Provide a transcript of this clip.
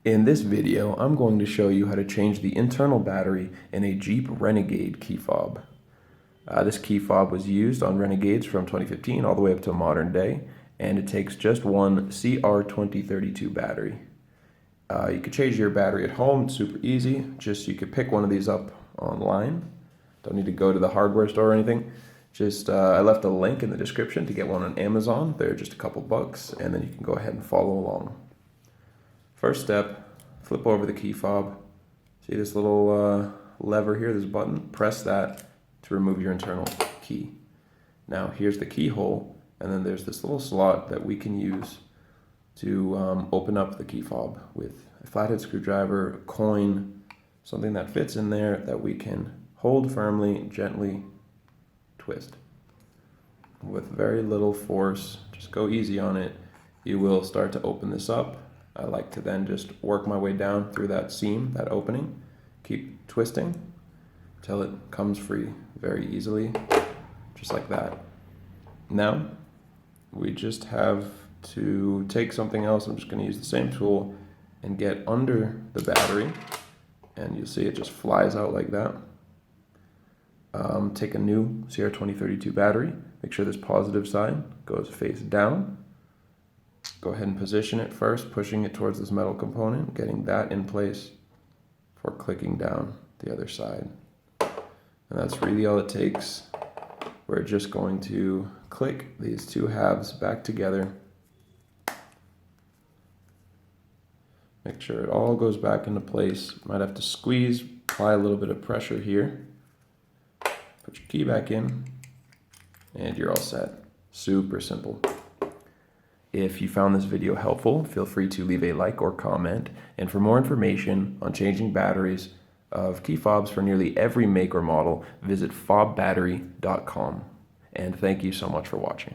In this video, I'm going to show you how to change the internal battery in a Jeep Renegade key fob. This key fob was used on Renegades from 2015 all the way up to modern day, and it takes just one CR2032 battery. You could change your battery at home, it's super easy. You could pick one of these up online. Don't need to go to the hardware store or anything. I left a link in the description to get one on Amazon. They're just a couple bucks, and then you can go ahead and follow along. First step, flip over the key fob. See this little lever here, this button? Press that to remove your internal key. Now here's the keyhole, and then there's this little slot that we can use to open up the key fob with a flathead screwdriver, a coin, something that fits in there that we can hold firmly, gently twist. With very little force, just go easy on it, you will start to open this up. I like to then just work my way down through that seam, that opening, keep twisting until it comes free very easily, just like that. Now, we just have to take something else. I'm just going to use the same tool and get under the battery, and you'll see it just flies out like that. Take a new CR2032 battery, make sure this positive side goes face down. Go ahead and position it first, pushing it towards this metal component, getting that in place for clicking down the other side. And that's really all it takes. We're just going to click these two halves back together. Make sure it all goes back into place. Might have to squeeze, apply a little bit of pressure here. Put your key back in, and you're all set. Super simple. If you found this video helpful, feel free to leave a like or comment. And for more information on changing batteries of key fobs for nearly every make or model, visit fobbattery.com. And thank you so much for watching.